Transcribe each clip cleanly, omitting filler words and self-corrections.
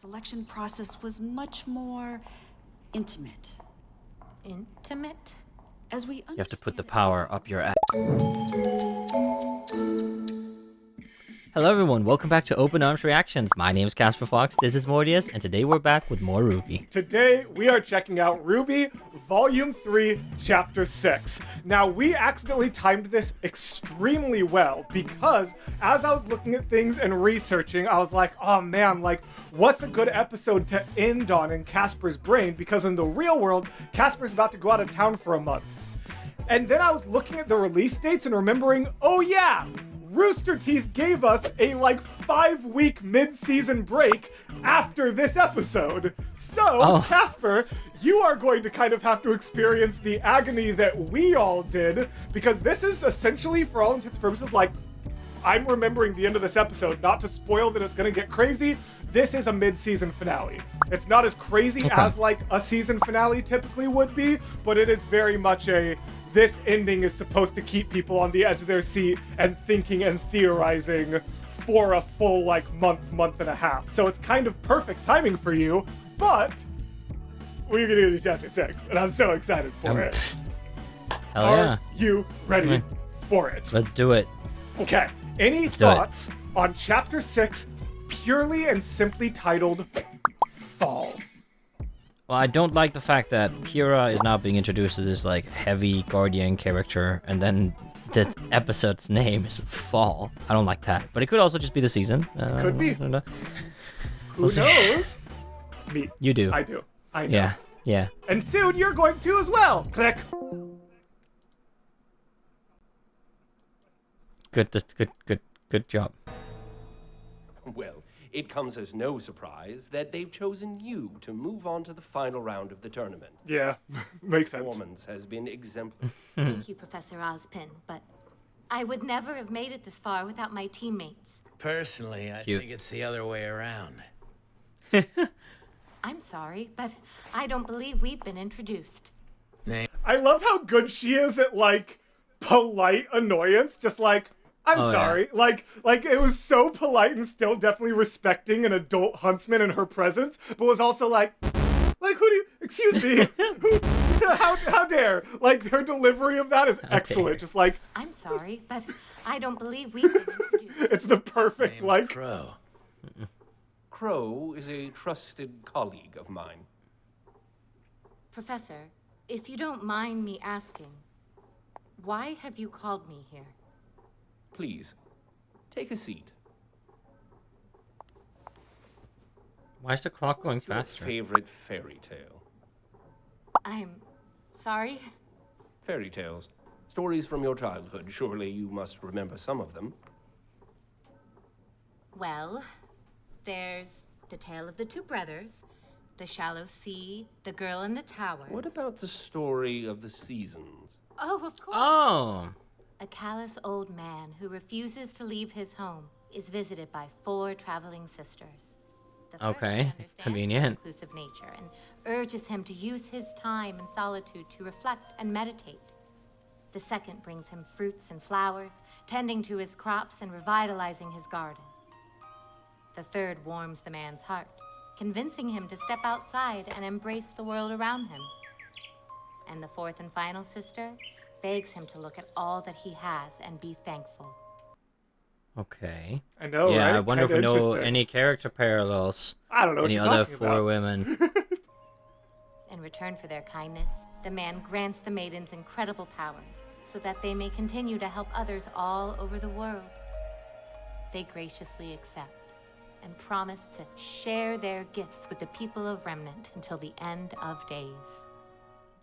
selection process was much more intimate. Intimate? As we You have to put the power up your ass. Hello everyone, welcome back to Open Arms Reactions. My name is Casper Fox, this is Mortius, and today we're back with more RWBY. Today we are checking out RWBY Volume 3, Chapter 6. Now we accidentally timed this extremely well because as I was looking at things and researching, I was like, oh man, like what's a good episode to end on in Casper's brain? Because in the real world, Casper's about to go out of town for a month. And then I was looking at the release dates and remembering, oh yeah, Rooster Teeth gave us a 5-week mid-season break after this episode. So, Casper, you are going to kind of have to experience the agony that we all did, because this is essentially, for all intents and purposes, I'm remembering the end of this episode, not to spoil that it's going to get crazy. This is a mid-season finale. It's not as crazy as a season finale typically would be, but it is very much this ending is supposed to keep people on the edge of their seat and thinking and theorizing for a full month and a half. So it's kind of perfect timing for you, but we're gonna do chapter 6, and I'm so excited for it. Hell yeah. Are you ready for it? Let's do it. Okay. Any thoughts on chapter 6, purely and simply titled Fall? Well, I don't like the fact that Kira is now being introduced as this heavy guardian character, and then the episode's name is Fall. I don't like that, but it could also just be the season. Could be. Who knows? Me. You do. I do. I know. Yeah. And soon you're going to as well. Click. Good job. Well, it comes as no surprise that they've chosen you to move on to the final round of the tournament. Yeah, makes sense. Performance has been exemplary. Thank you, Professor Ozpin, but I would never have made it this far without my teammates. Personally, I think it's the other way around. I'm sorry, but I don't believe we've been introduced. I love how good she is at polite annoyance, just I'm sorry. Yeah. It was so polite and still definitely respecting an adult huntsman in her presence, but was also who do you, excuse me, how dare? Her delivery of that is excellent. Just I'm sorry, but I don't believe we've been introduced. It's the perfect, Crow. Crow is a trusted colleague of mine. Professor, if you don't mind me asking, why have you called me here? Please, take a seat. Why is the clock going What's your faster? favorite fairy tale? I'm sorry? Fairy tales. Stories from your childhood. Surely you must remember some of them. Well, there's The Tale of the Two Brothers, The Shallow Sea, The Girl in the Tower. What about the story of the seasons? Oh, of course. Oh. A callous old man who refuses to leave his home is visited by 4 traveling sisters. The first understands convenient. his inclusive nature and urges him to use his time in solitude to reflect and meditate. The second brings him fruits and flowers, tending to his crops and revitalizing his garden. The third warms the man's heart, convincing him to step outside and embrace the world around him. And the fourth and final sister begs him to look at all that he has and be thankful. Okay. I know, yeah, right? I wonder if we Kinda know interesting. any character parallels. I don't know what any you're other talking 4 about. women. In return for their kindness, the man grants the maidens incredible powers so that they may continue to help others all over the world. They graciously accept and promise to share their gifts with the people of Remnant until the end of days.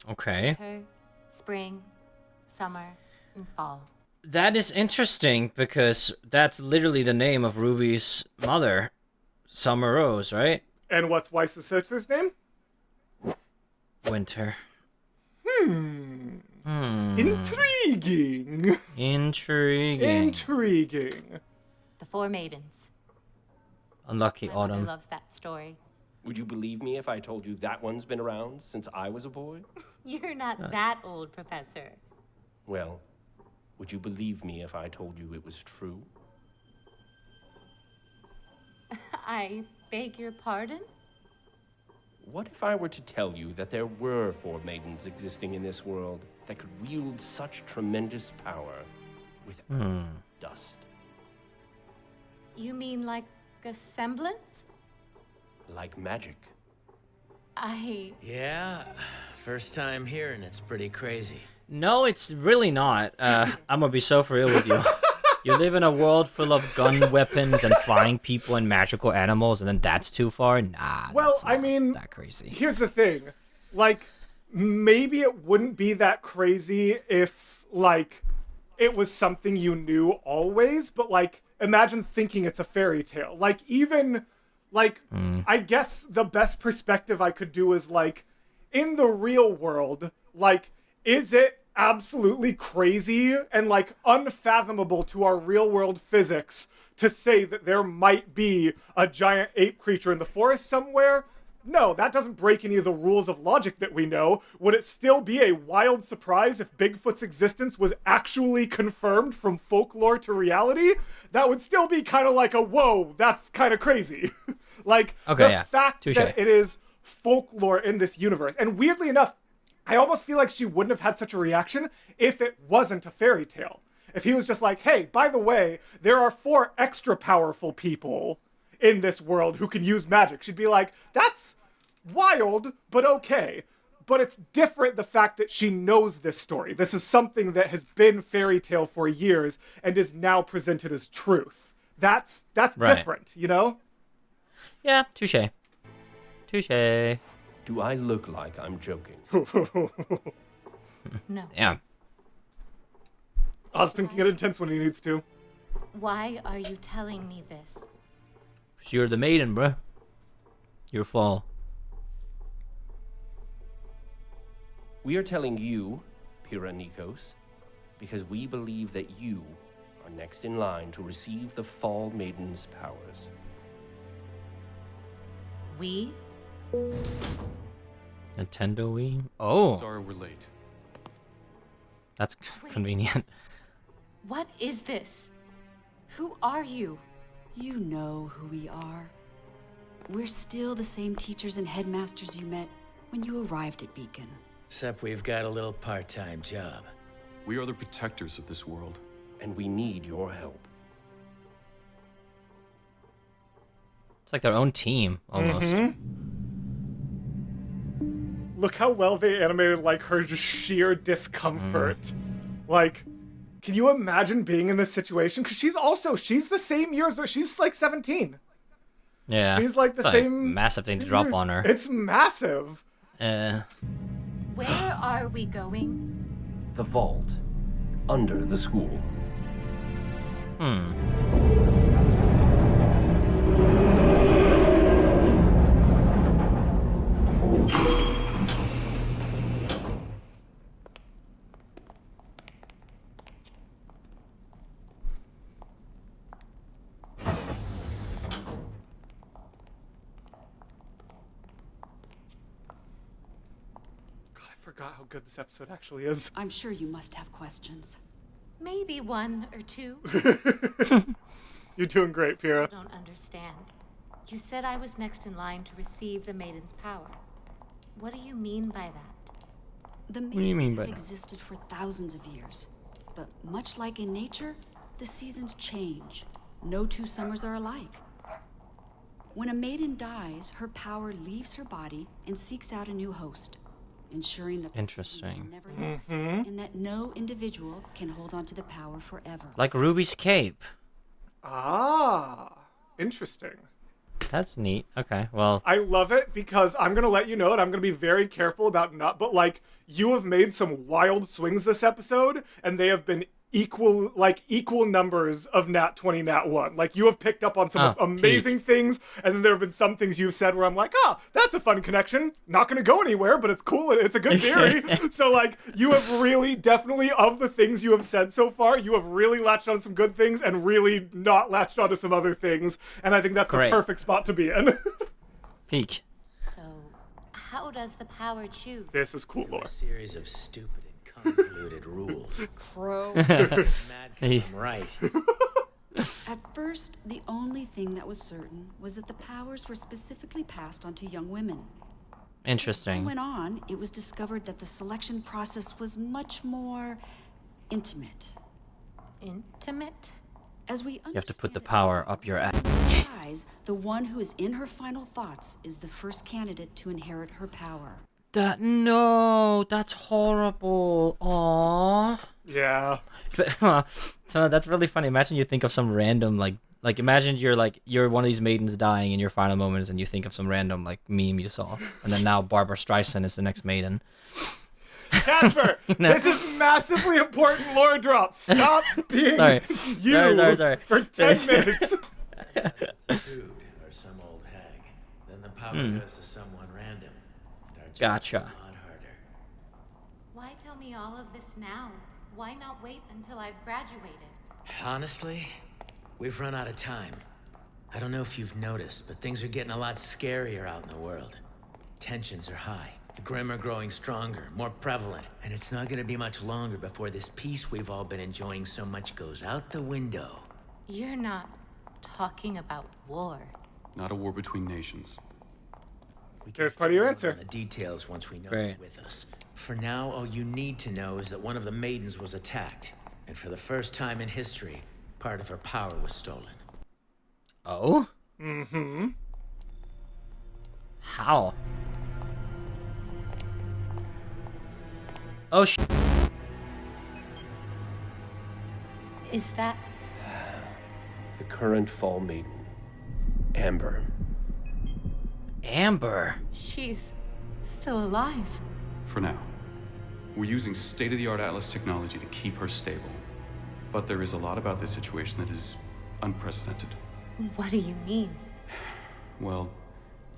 Okay. Winter, spring, summer, and fall. That is interesting because that's literally the name of Ruby's mother, Summer Rose, right? And what's Weiss's sister's name? Winter. Intriguing. Intriguing. The 4 maidens. Unlucky My mother Autumn. loves that story. Would you believe me if I told you that one's been around since I was a boy? You're not that old, Professor. Well, would you believe me if I told you it was true? I beg your pardon? What if I were to tell you that there were 4 maidens existing in this world that could wield such tremendous power with dust? You mean like a semblance? Like magic. Yeah, first time hearing it's pretty crazy. No, it's really not. I'm gonna be so for real with you. You live in a world full of gun weapons and flying people and magical animals, and then that's too far? Nah. Well, that's I not mean, that crazy. Here's the thing. Like, maybe it wouldn't be that crazy if, like, it was something you knew always, but, like, imagine thinking it's a fairy tale. Like, even, like, I guess the best perspective I could do is, like, in the real world, like, is it absolutely crazy and, like, unfathomable to our real world physics to say that there might be a giant ape creature in the forest somewhere? No, that doesn't break any of the rules of logic that we know. Would it still be a wild surprise if Bigfoot's existence was actually confirmed from folklore to reality? That would still be kind of like a, whoa, that's kind of crazy. Like, the fact that it is folklore in this universe. And weirdly enough, I almost feel like she wouldn't have had such a reaction if it wasn't a fairy tale. If he was just like, hey, by the way, there are 4 extra powerful people in this world who can use magic. She'd be like, that's wild, but okay. But it's different the fact that she knows this story. This is something that has been fairy tale for years and is now presented as truth. That's right. Different, you know? Yeah, touche. Do I look like I'm joking? No. Damn. Ozpin can get intense when he needs to. Why are you telling me this? You're the maiden, bruh. Your fall. We are telling you, Pyrrha Nikos, because we believe that you are next in line to receive the Fall Maiden's powers. We? Nintendo Wii? Oh. Sorry we're late. That's convenient. What is this? Who are you? You know who we are. We're still the same teachers and headmasters you met when you arrived at Beacon. Except we've got a little part-time job. We are the protectors of this world. And we need your help. It's like their own team, almost. Look how well they animated, like, her just sheer discomfort. Like, can you imagine being in this situation? Because she's the same year as, she's like 17. Yeah. She's like the it's same. A massive thing to drop on her. It's massive. Where are we going? The vault. Under the school. I forgot how good this episode actually is. I'm sure you must have questions. Maybe 1 or 2. You're doing great, Pyrrha. I don't understand. You said I was next in line to receive the Maiden's power. What do you mean by that? The do you mean maidens by have that? existed for thousands of years. But much like in nature, the seasons change. No 2 summers are alike. When a maiden dies, her power leaves her body and seeks out a new host, ensuring that the seasons Interesting. are never lost, and that no individual can hold on to the power forever. Like Ruby's cape. Ah, interesting. That's neat. Okay, well. I love it because I'm going to let you know, and I'm going to be very careful about but, like, you have made some wild swings this episode, and they have been equal numbers of Nat 20, Nat 1. Like, you have picked up on some amazing things, and then there have been some things you've said where I'm like, that's a fun connection. Not going to go anywhere, but it's cool, and it's a good theory. So, like, you have really, definitely, of the things you have said so far, you have really latched on some good things and really not latched onto some other things, and I think that's Great. the perfect spot to be in. Peak. So, how does the power choose? This is cool lore. A series of stupid and convoluted rules. Crow. Mad 'cause Hey. I'm right. At first, the only thing that was certain was that the powers were specifically passed on to young women. As time Interesting. went on, it was discovered that the selection process was much more intimate. Intimate? As we You have to put the understand it power now, up your ass. the one who is in her final thoughts is the first candidate to inherit her power. No, that's horrible. Aww. Yeah. So that's really funny. Imagine you think of some random like imagine you're one of these maidens dying in your final moments, and you think of some random like meme you saw, and then now Barbara Streisand is the next maiden. Casper, this is massively important lore drop. Stop being Sorry. you Sorry. for 10 minutes. Dude, or some old hag. Then the power goes to someone random. Our job's Gotcha. a lot harder. Why tell me all of this now? Why not wait until I've graduated? Honestly, we've run out of time. I don't know if you've noticed, but things are getting a lot scarier out in the world. Tensions are high. The Grim are growing stronger, more prevalent, and it's not gonna be much longer before this peace we've all been enjoying so much goes out the window. You're not talking about war. Not a war between nations. We can There's part of your fill in answer. The details once we know Great. you're with us. For now, all you need to know is that one of the maidens was attacked, and for the first time in history, part of her power was stolen. Oh? Mm-hmm. How? Oh, Is that... The current Fall Maiden, Amber. Amber. she's still alive? For now. We're using state-of-the-art Atlas technology to keep her stable. But there is a lot about this situation that is unprecedented. What do you mean? Well,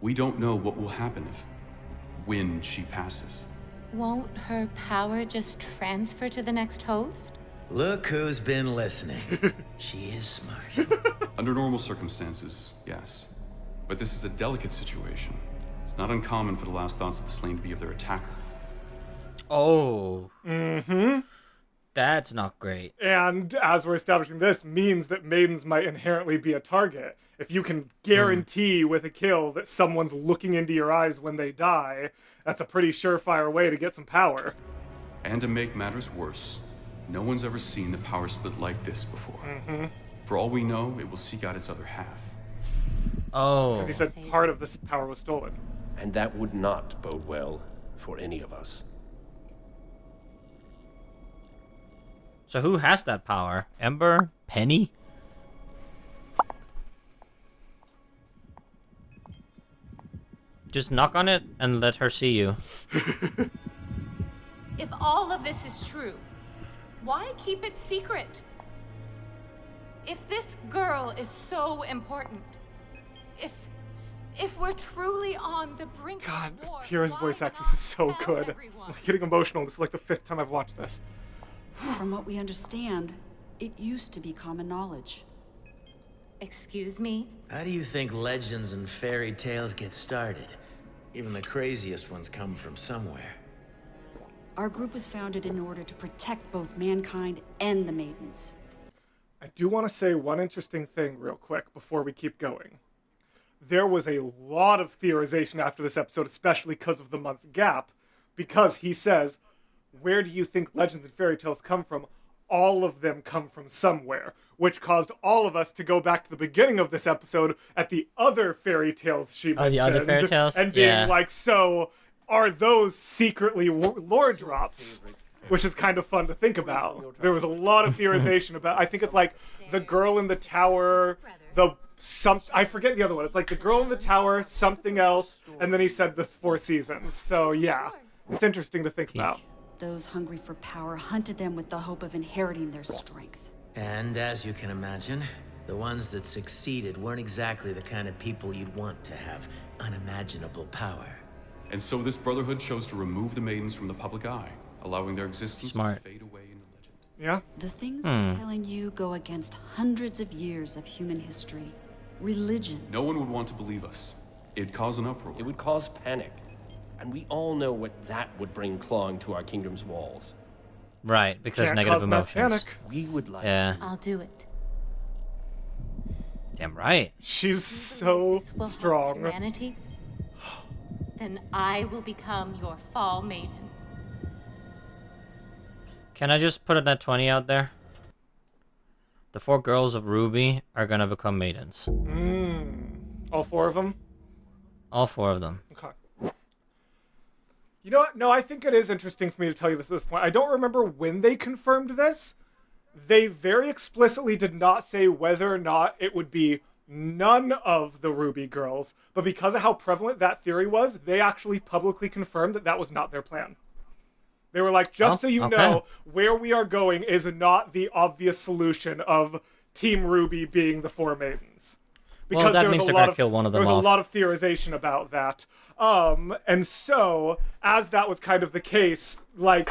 we don't know what will happen when she passes. Won't her power just transfer to the next host? Look who's been listening. She is smart. Under normal circumstances, yes. But this is a delicate situation. It's not uncommon for the last thoughts of the slain to be of their attacker. Oh. Mm-hmm. That's not great. And as we're establishing this, means that maidens might inherently be a target. If you can guarantee with a kill that someone's looking into your eyes when they die, that's a pretty surefire way to get some power. And to make matters worse, no one's ever seen the power split like this before. For all we know, it will seek out its other half. Oh. As he said, part of this power was stolen. And that would not bode well for any of us. So who has that power? Ember? Penny? Just knock on it and let her see you. If all of this is true, why keep it secret? If this girl is so important, if we're truly on the brink God, of war, Pyrrha's why voice not actress is so tell good. everyone? I'm getting emotional. This is like the 5th time I've watched this. From what we understand, it used to be common knowledge. Excuse me? How do you think legends and fairy tales get started? Even the craziest ones come from somewhere. Our group was founded in order to protect both mankind and the maidens. I do want to say one interesting thing real quick before we keep going. There was a lot of theorization after this episode, especially because of the month gap, because he says, where do you think legends and fairy tales come from? All of them come from somewhere, which caused all of us to go back to the beginning of this episode at the other fairy tales she mentioned. Oh, the other fairy tales? And being Yeah. like, so are those secretly lore drops? Which is kind of fun to think about. There was a lot of theorization about, I think it's like the girl in the tower, I forget the other one. It's like the girl in the tower, something else, and then he said the 4 seasons. So yeah, it's interesting to think about. Those hungry for power hunted them with the hope of inheriting their strength. And as you can imagine, the ones that succeeded weren't exactly the kind of people you'd want to have unimaginable power. And so this brotherhood chose to remove the maidens from the public eye, allowing their existence Smart. to fade away into legend. Yeah? The things we're telling you go against hundreds of years of human history. Religion. No one would want to believe us. It'd cause an uproar. It would cause panic. And we all know what that would bring clawing to our kingdom's walls. Right, because Can't negative cause mass emotions. panic. We would like Yeah. I'll do it. Damn right. She's so This will help strong. humanity. Then I will become your fall maiden. Can I just put a net 20 out there? The 4 girls of RWBY are gonna become maidens. All 4 of them? All 4 of them. Okay. You know what? No, I think it is interesting for me to tell you this at this point. I don't remember when they confirmed this. They very explicitly did not say whether or not it would be none of the RWBY girls, but because of how prevalent that theory was, they actually publicly confirmed that that was not their plan. They were like, just so you know, where we are going is not the obvious solution of Team RWBY being the 4 maidens. Well, that means they're gonna kill one of them off. There was a lot of theorization about that. And so, as that was kind of the case, like,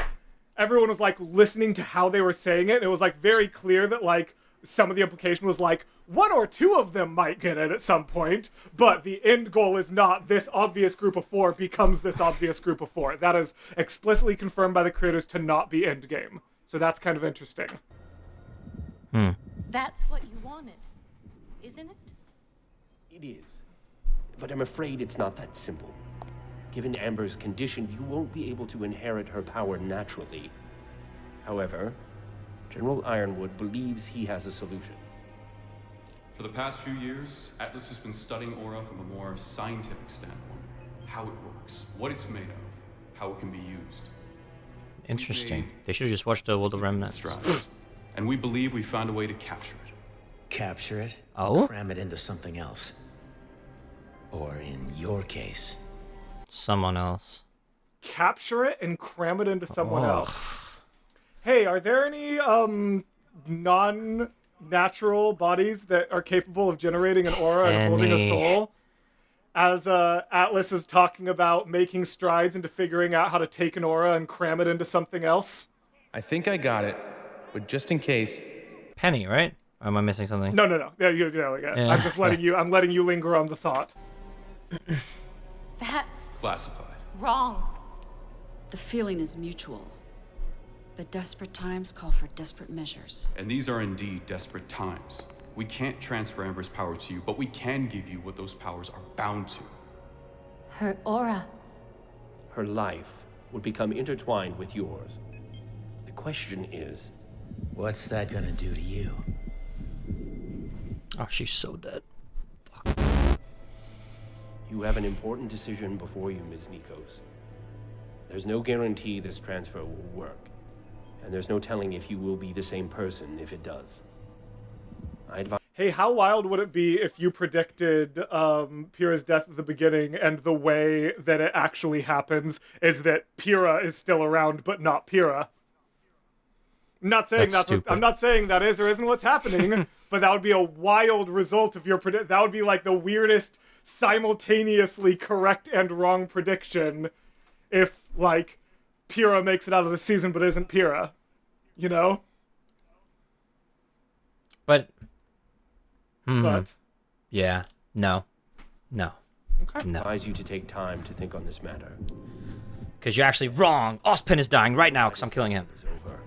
everyone was, like, listening to how they were saying it, and it was, like, very clear that, like, some of the implication was, like, 1 or 2 of them might get it at some point, but the end goal is not this obvious group of 4 becomes this obvious group of 4. That is explicitly confirmed by the creators to not be endgame. So that's kind of interesting. That's what you wanted, isn't it? It is. But I'm afraid it's not that simple. Given Amber's condition, you won't be able to inherit her power naturally. However, General Ironwood believes he has a solution. For the past few years, Atlas has been studying aura from a more scientific standpoint. How it works, what it's made of, how it can be used. Interesting. They should have just watched the World of Remnants. Strides. And we believe we found a way to capture it. Capture it? Oh? Cram it into something else. Or in your case, Someone else. Capture it and cram it into someone else. Hey, are there any non-natural bodies that are capable of generating an aura and holding a soul? As Atlas is talking about making strides into figuring out how to take an aura and cram it into something else. I think I got it, but just in case. Penny, right? Or am I missing something? No. Yeah. I'm just letting you. I'm letting you linger on the thought. That's Classified. wrong. The feeling is mutual, but desperate times call for desperate measures. And these are indeed desperate times. We can't transfer Amber's power to you, but we can give you what those powers are bound to. Her aura. Her life would become intertwined with yours. The question is, what's that gonna do to you? Oh, she's so dead. you have an important decision before you, Ms. Nikos. There's no guarantee this transfer will work, and there's no telling if you will be the same person if it does. I advise. Hey, how wild would it be if you predicted Pyrrha's death at the beginning, and the way that it actually happens is that Pyrrha is still around, but not Pyrrha? I'm not saying I'm not saying that is or isn't what's happening, but that would be a wild result of your predict. That would be like the weirdest simultaneously correct and wrong prediction if, like, Pyrrha makes it out of the season but isn't Pyrrha. You know? But... But... Yeah. No. Okay. No. I advise you to take time to think on this matter. Because you're actually wrong. Ozpin is dying right now because I'm killing him. It's over.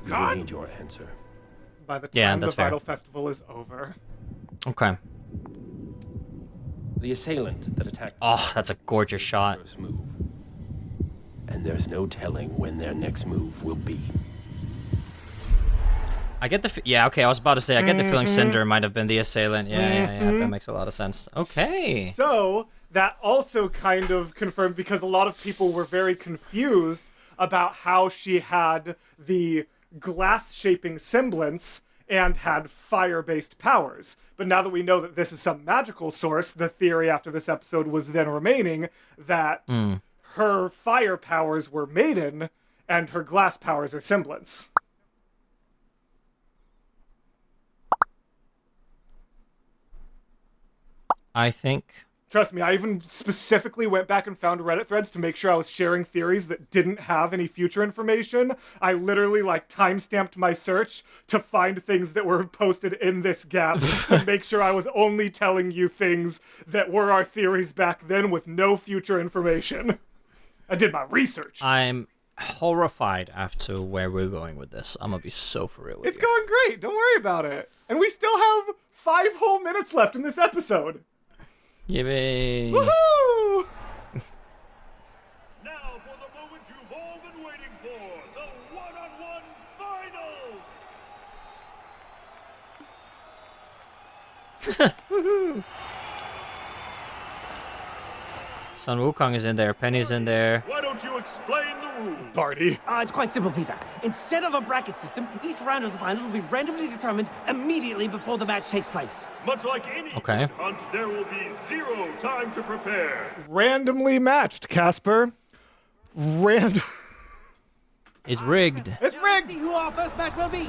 You will need your answer. By the time the that's fair. Vital Festival is over. Okay. The assailant that attacked Oh, that's a gorgeous shot. first move. And there's no telling when their next move will be. I get the... Yeah, okay, I was about to say, I get the feeling Cinder might have been the assailant. Yeah, that makes a lot of sense. Okay. So, that also kind of confirmed, because a lot of people were very confused about how she had the glass-shaping semblance and had fire-based powers. But now that we know that this is some magical source, the theory after this episode was then remaining that her fire powers were Maiden and her glass powers are semblance. I think... Trust me, I even specifically went back and found Reddit threads to make sure I was sharing theories that didn't have any future information. I literally, like, timestamped my search to find things that were posted in this gap to make sure I was only telling you things that were our theories back then with no future information. I did my research. I'm horrified after where we're going with this. I'm gonna be so for real with It's you. going great. Don't worry about it. And we still have 5 whole minutes left in this episode. Yippee! Woohoo! Now for the moment you've all been waiting for, the one-on-one final! Sun Wukong is in there. Penny's in there. Why don't you explain the rules? Barty. It's quite simple, Peter. Instead of a bracket system, each round of the finals will be randomly determined immediately before the match takes place. Much like any Okay. hunt, there will be 0 time to prepare. Randomly matched, Casper. It's rigged. It's rigged! See who our first match will be.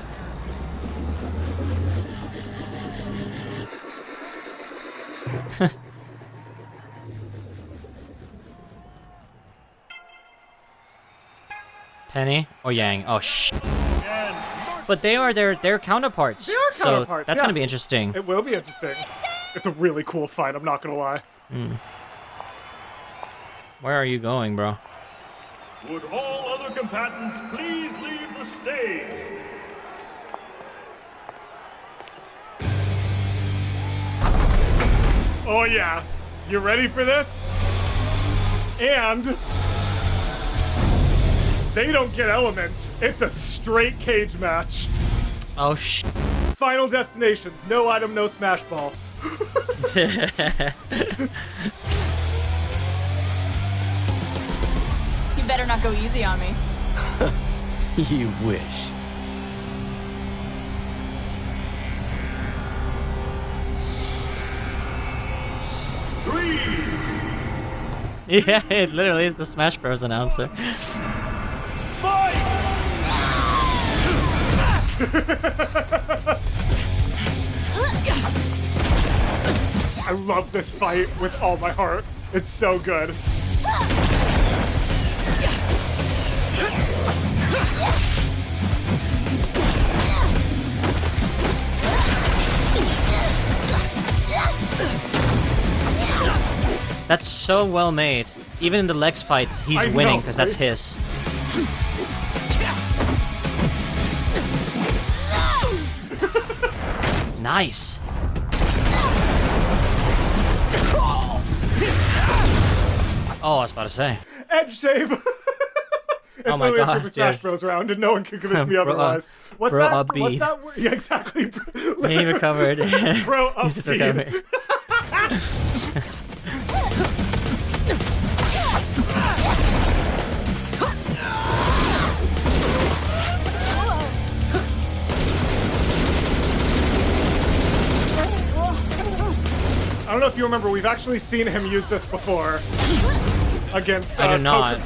Penny or Yang? Oh, But they are their counterparts. They are counterparts, So that's yeah. gonna be interesting. It will be interesting. It's a really cool fight, I'm not gonna lie. Where are you going, bro? Would all other combatants please leave the stage? Oh yeah. You ready for this? And they don't get elements. It's a straight cage match. Oh, Final destinations. No item, no smash ball. You better not go easy on me. You wish. Yeah, it literally is the Smash Bros. Announcer. I love this fight with all my heart. It's so good. That's so well made. Even in the Lex fights, he's I winning know, because that's right? his. Nice. Oh, I was about to say. Edge save. It's Oh my literally a God, Super Smash dude. Bros. Round, and no one can convince me Bro, otherwise. What's bro, that? up What's beat. that word? Yeah, exactly. He recovered. Bro, up He's just speed. recovering. I don't know if you remember, we've actually seen him use this before. Against I do not.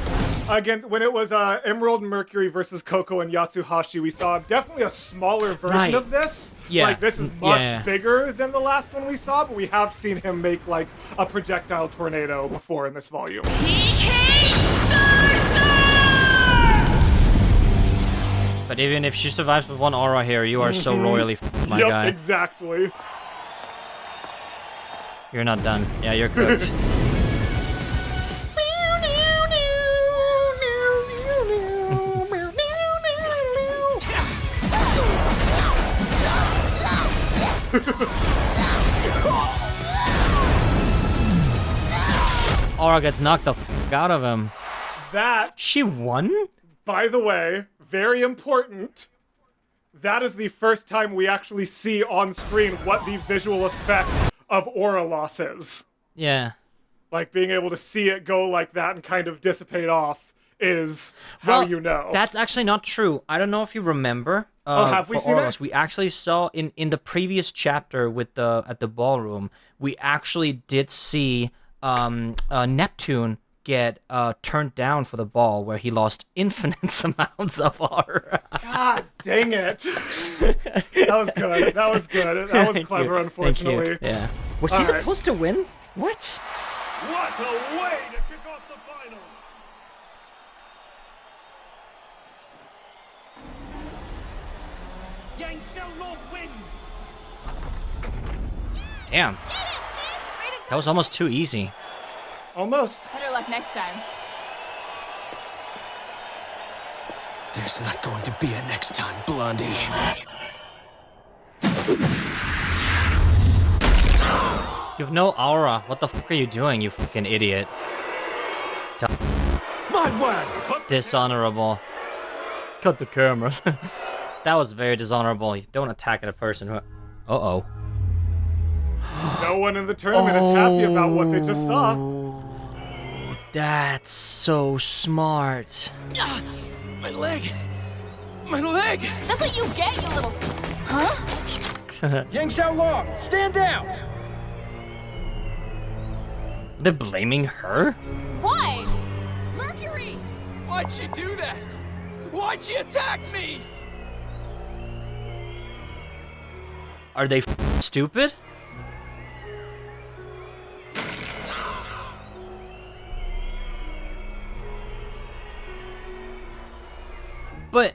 Against when it was Emerald and Mercury versus Coco and Yatsuhashi, we saw definitely a smaller version Right. of this. Yeah. Like this is much Yeah. bigger than the last one we saw, but we have seen him make like a projectile tornado before in this volume. But even if she survives with one aura here, you are so royally my Yep, guy. exactly. You're not done. Yeah, you're cooked. Aura gets knocked the f out of him. That, She won? by the way, very important. That is the first time we actually see on screen what the visual effect of aura loss is. Yeah. Like being able to see it go like that and kind of dissipate off is how Well, you know. That's actually not true. I don't know if you remember. Have we for seen it? Auroras, we actually saw in the previous chapter with the at the ballroom, we actually did see Neptune get turned down for the ball where he lost infinite amounts of aura. God dang it. That was good. That was good. That was Thank clever, you. unfortunately. Thank you. Yeah. Was he All right. supposed to win? What? What a way to kick off the finals! Yang Xiaolong wins. Damn. That was almost too easy. Almost. Better luck next time. There's not going to be a next time, Blondie. You have no aura. What the fuck are you doing, you fucking idiot? My word! Dishonorable. Cut the cameras. That was very dishonorable. You don't attack at a person who... Uh-oh. No one in the tournament is happy about what they just saw. That's so smart. My leg! My leg! That's what you get, you little... Huh? Yang Xiaolong, stand down! They're blaming her? Why? Mercury! Why'd she do that? Why'd she attack me? Are they stupid? But...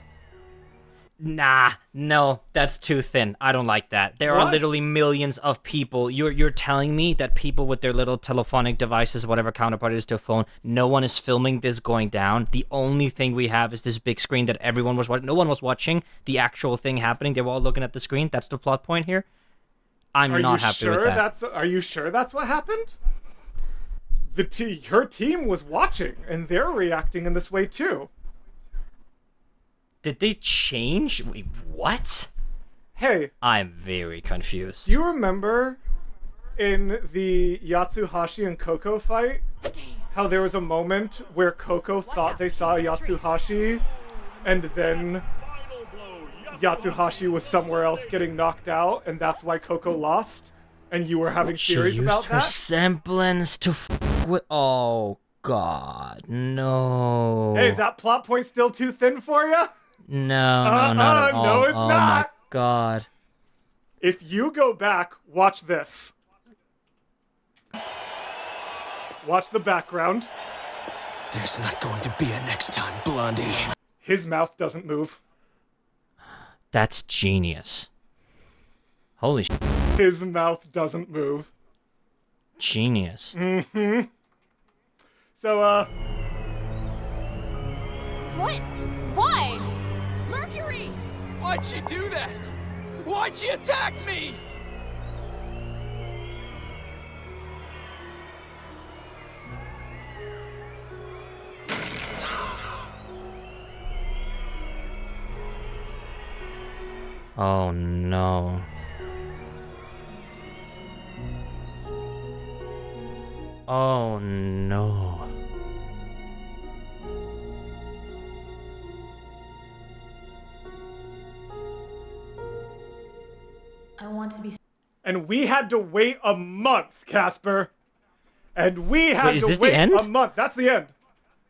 Nah, no, that's too thin. I don't like that. There are literally millions of people. You're telling me that people with their little telephonic devices, whatever counterpart it is to a phone, no one is filming this going down. The only thing we have is this big screen that everyone was watching. No one was watching the actual thing happening. They were all looking at the screen. That's the plot point here. I'm not happy with that. Are you sure that's what happened? Her team was watching, and they're reacting in this way too. Did they change? Wait, what? Hey. I'm very confused. Do you remember in the Yatsuhashi and Coco fight how there was a moment where Coco thought they saw Yatsuhashi and then Yatsuhashi was somewhere else getting knocked out and that's why Coco lost? And you were having theories about that? She used her semblance to with... Oh, God. No. Hey, is that plot point still too thin for you? No, not at all. No, it's not. My God. If you go back, watch this. Watch the background. There's not going to be a next time, Blondie. His mouth doesn't move. That's genius. Holy shit. His mouth doesn't move. Genius. Mm-hmm. So, What? Why? Mercury! Why'd she do that? Why'd she attack me? Oh, no. Oh, no. I want to be... And we had to wait a month, Casper. And we had Wait, to is this wait the end? a month. That's the end.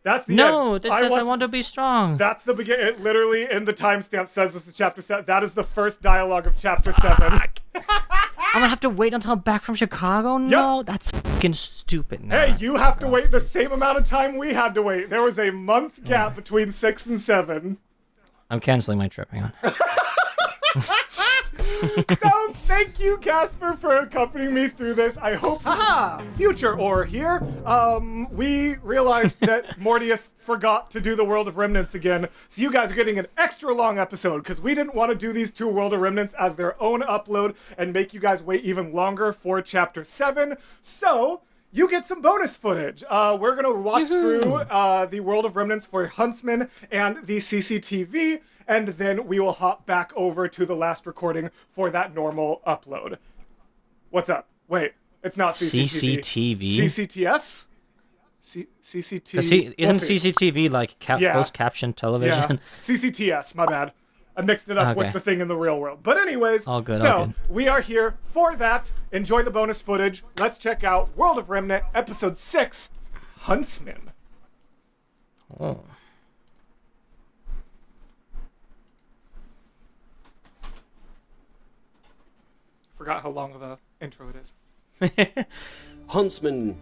That's the end. No, that says I want to be strong. That's the beginning. It literally, in the timestamp, says this is chapter 7. That is the first dialogue of chapter 7. I'm gonna have to wait until I'm back from Chicago? No, that's fucking stupid. Nah. Hey, you have to wait the same amount of time we had to wait. There was a month gap between 6 and 7. I'm canceling my trip. Hang on. So, thank you, Casper, for accompanying me through this. I hope, future or here, we realized that Mortius forgot to do the World of Remnants again, so you guys are getting an extra long episode, because we didn't want to do these two World of Remnants as their own upload and make you guys wait even longer for Chapter 7, so... you get some bonus footage. We're going to watch through the World of Remnants for Huntsmen and the CCTV, and then we will hop back over to the last recording for that normal upload. What's up? Wait, it's not CCTV. CCTS? CCT... Isn't CCTV like closed caption television? Yeah, CCTS, my bad. I mixed it up with the thing in the real world. But anyways, all good, so we are here for that. Enjoy the bonus footage. Let's check out World of Remnant, Episode 6, Huntsmen. Oh. Forgot how long of a intro it is. Huntsmen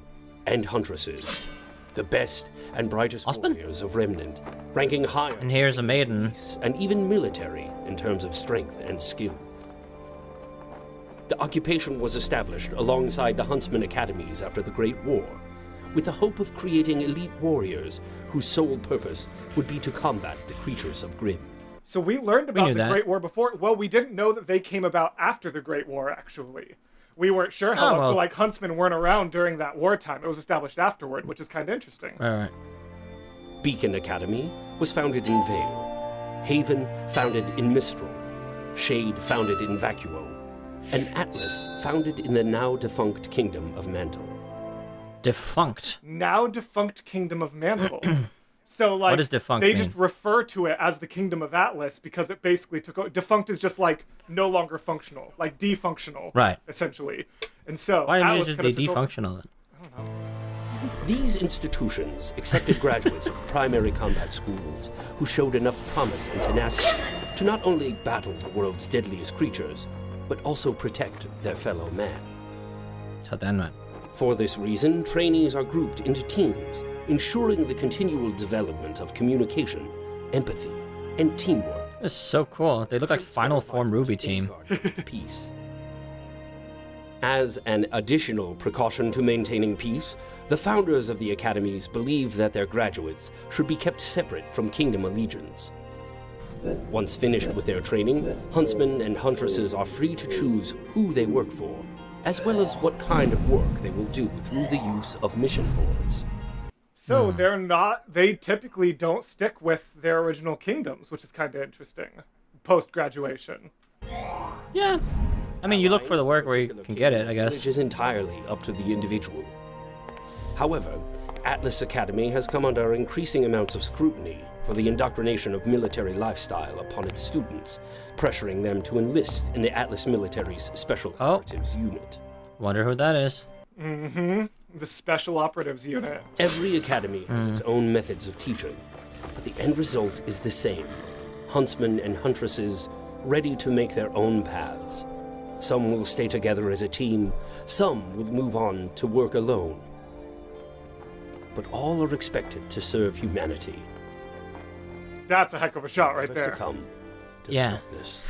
and Huntresses. The best and brightest warriors of Remnant, ranking higher. And here's a maiden. And even military in terms of strength and skill. The occupation was established alongside the Huntsman academies after the Great War, with the hope of creating elite warriors whose sole purpose would be to combat the creatures of Grimm. So we learned about the that. Great War before. Well, we didn't know that they came about after the Great War, actually. We weren't sure how long. well. So, like, Huntsmen weren't around during that wartime. It was established afterward, which is kind of interesting. All right. Beacon Academy was founded in Vale, Haven founded in Mistral, Shade founded in Vacuo, and Atlas founded in the now-defunct Kingdom of Mantle. Defunct. Now defunct Kingdom of Mantle. So, like, What does defunct they mean? just refer to it as the Kingdom of Atlas because it basically took... Defunct is just, like, no longer functional. Like, defunctional. Right. Essentially. And so, Why didn't you Atlas just kinda be took over- defunctional then? These institutions accepted graduates of primary combat schools who showed enough promise and tenacity to not only battle the world's deadliest creatures, but also protect their fellow man. Så den mand. For this reason, trainees are grouped into teams, ensuring the continual development of communication, empathy, and teamwork. It's so cool. They look like Final Form RWBY team. Peace. As an additional precaution to maintaining peace, the founders of the academies believe that their graduates should be kept separate from Kingdom allegiance. Once finished with their training, huntsmen and huntresses are free to choose who they work for, as well as what kind of work they will do through the use of mission boards. So they typically don't stick with their original kingdoms, which is kind of interesting, post-graduation. Yeah. I mean, you look for the work where you can get it, I guess. Which is entirely up to the individual. However, Atlas Academy has come under increasing amounts of scrutiny for the indoctrination of military lifestyle upon its students, pressuring them to enlist in the Atlas military's Special Operatives Unit. Wonder who that is. Mm-hmm. The Special Operatives Unit. Every academy has its own methods of teaching, but the end result is the same. Huntsmen and huntresses ready to make their own paths. Some will stay together as a team, some will move on to work alone. But all are expected to serve humanity. That's a heck of a shot right there. Succumb to Yeah. darkness.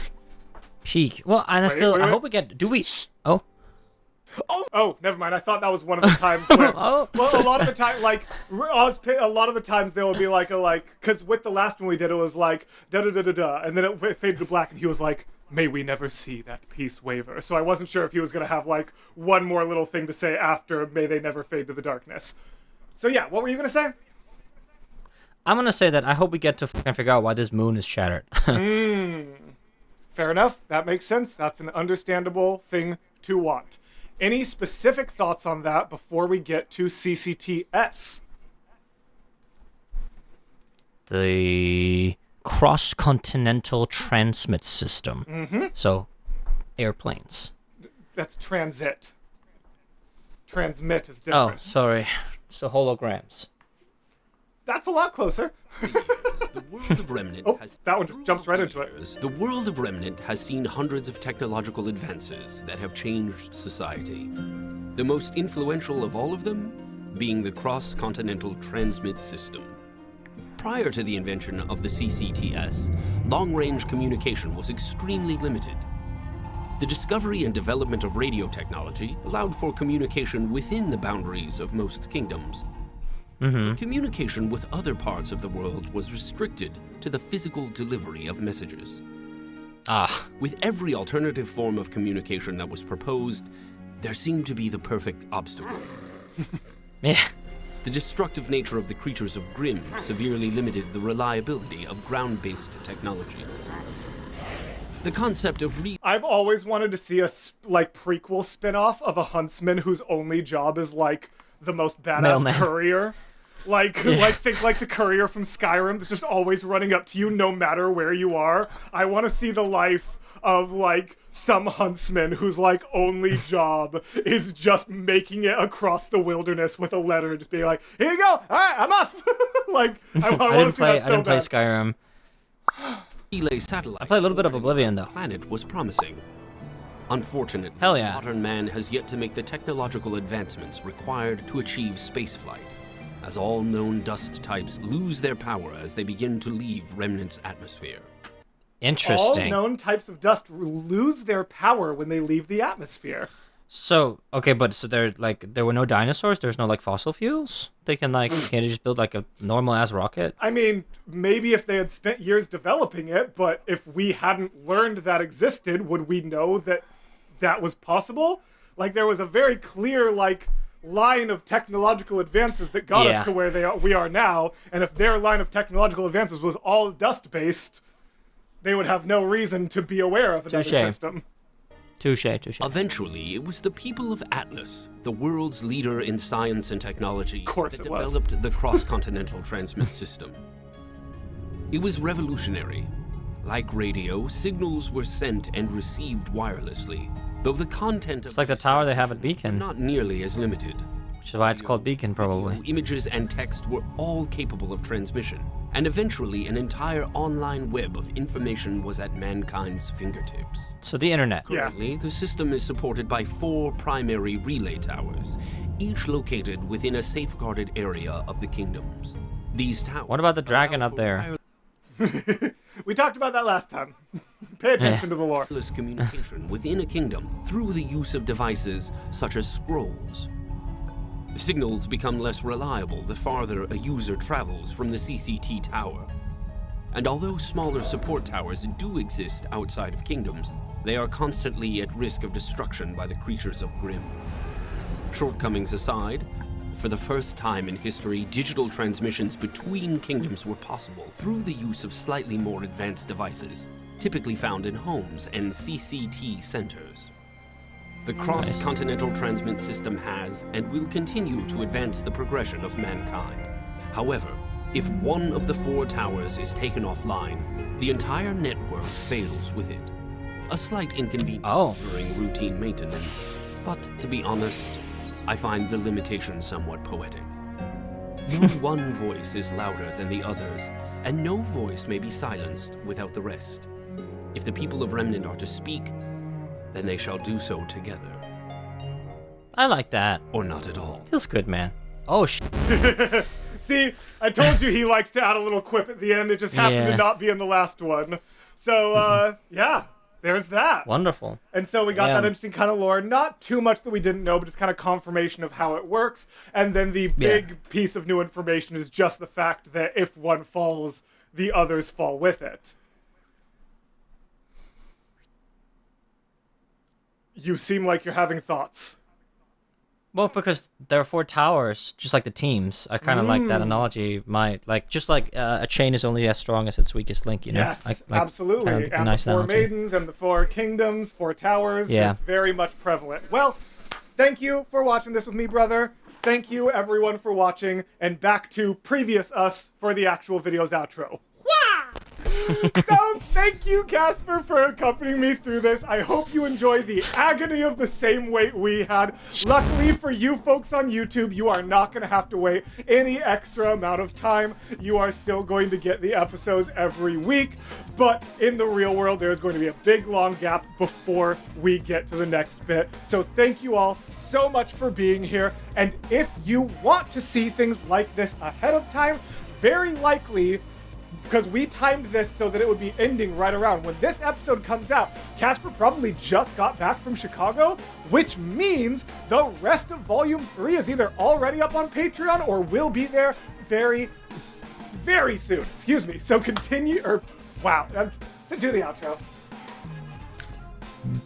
Peak. Well, and I hope we get... Do we... Oh. Oh, never mind. I thought that was one of the times where... Well, a lot of the time, like, a lot of the times there would be like because with the last one we did, it was like, da-da-da-da-da, and then it faded to black, and he was like, may we never see that peace waver. So I wasn't sure if he was going to have, like, one more little thing to say after, may they never fade to the darkness. So yeah, what were you going to say? I'm going to say that I hope we get to fucking figure out why this moon is shattered. Fair enough. That makes sense. That's an understandable thing to want. Any specific thoughts on that before we get to CCTS? The Cross-Continental Transmit System. Mm-hmm. So, airplanes. That's transit. Transmit is different. Oh, sorry. So holograms. That's a lot closer. The world of Remnant has... That one just jumps right into it. The world of Remnant has seen hundreds of technological advances that have changed society. The most influential of all of them being the Cross-Continental Transmit System. Prior to the invention of the CCTS, long-range communication was extremely limited. The discovery and development of radio technology allowed for communication within the boundaries of most kingdoms. Communication with other parts of the world was restricted to the physical delivery of messages. With every alternative form of communication that was proposed, there seemed to be the perfect obstacle. Yeah. The destructive nature of the creatures of Grimm severely limited the reliability of ground-based technologies. The concept of I've always wanted to see a prequel spin-off of a huntsman whose only job is like the most badass Mailman. courier. Think like the courier from Skyrim that's just always running up to you no matter where you are. I want to see the life of like some huntsman whose like only job is just making it across the wilderness with a letter, just being like, "Here you go. All right, I'm off." I want to see that so I didn't play bad. Skyrim. relay satellite. I played a little bit of Oblivion though. Planet was promising. Unfortunately, Hell yeah. modern man has yet to make the technological advancements required to achieve spaceflight, as all known dust types lose their power as they begin to leave Remnant's atmosphere. Interesting. All known types of dust lose their power when they leave the atmosphere. So okay, but so there were no dinosaurs. There's no like fossil fuels. They can like can't they just build like a normal ass rocket? I mean, maybe if they had spent years developing it, but if we hadn't learned that existed, would we know that that was possible? Like there was a very clear like line of technological advances that got us to where we are now, and if their line of technological advances was all dust based, they would have no reason to be aware of another system. Touche. Eventually, it was the people of Atlas, the world's leader in science and technology, that developed the cross-continental transmit system. It was revolutionary. Like radio, signals were sent and received wirelessly, though the content of it's like the tower they have at Beacon. Not nearly as limited. Which is why it's called Beacon, probably. Images and text were all capable of transmission, and eventually an entire online web of information was at mankind's fingertips. So the internet. Currently, the system is supported by 4 primary relay towers, each located within a safeguarded area of the kingdoms. These towers. What about the dragon up there? We talked about that last time. Pay attention to the lore. Communication within a kingdom through the use of devices such as scrolls. Signals become less reliable the farther a user travels from the CCT tower. And although smaller support towers do exist outside of kingdoms, they are constantly at risk of destruction by the creatures of Grimm. Shortcomings aside, for the first time in history, digital transmissions between kingdoms were possible through the use of slightly more advanced devices, typically found in homes and CCT centers. The cross-continental transmit system has and will continue to advance the progression of mankind. However, if one of the 4 towers is taken offline, the entire network fails with it. A slight inconvenience during routine maintenance, but to be honest, I find the limitation somewhat poetic. No one voice is louder than the others, and no voice may be silenced without the rest. If the people of Remnant are to speak, then they shall do so together. I like that. Or not at all. Feels good, man. Oh, See, I told you he likes to add a little quip at the end. It just happened to not be in the last one. So, yeah, there's that. Wonderful. And so we got that interesting kind of lore. Not too much that we didn't know, but just kind of confirmation of how it works. And then the big piece of new information is just the fact that if one falls, the others fall with it. You seem like you're having thoughts. Well, because there are 4 towers, just like the teams. I kind of like that analogy. Just like a chain is only as strong as its weakest link, you know? Yes, absolutely. And the 4 maidens and the 4 kingdoms, 4 towers. Yeah. It's very much prevalent. Well, thank you for watching this with me, brother. Thank you, everyone, for watching. And back to previous us for the actual video's outro. So, thank you, Casper, for accompanying me through this. I hope you enjoy the agony of the same wait we had. Luckily for you folks on YouTube, you are not going to have to wait any extra amount of time. You are still going to get the episodes every week. But in the real world, there's going to be a big, long gap before we get to the next bit. So, thank you all so much for being here. And if you want to see things like this ahead of time, very likely, because we timed this so that it would be ending right around when this episode comes out, Casper probably just got back from Chicago, which means the rest of Volume 3 is either already up on Patreon or will be there very, very soon. Excuse me. So continue, do the outro.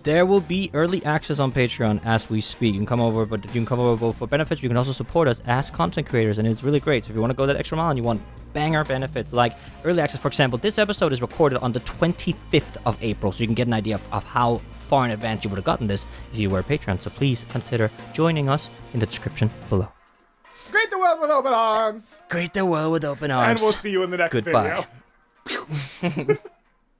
There will be early access on Patreon as we speak. You can come over, but you can come over both for benefits. You can also support us as content creators, and it's really great. So if you want to go that extra mile and you want banger benefits like early access, for example, this episode is recorded on the 25th of April, so you can get an idea of how far in advance you would have gotten this if you were a Patreon. So please consider joining us in the description below. Greet the world with open arms. Greet the world with open arms. And we'll see you in the next video. Goodbye.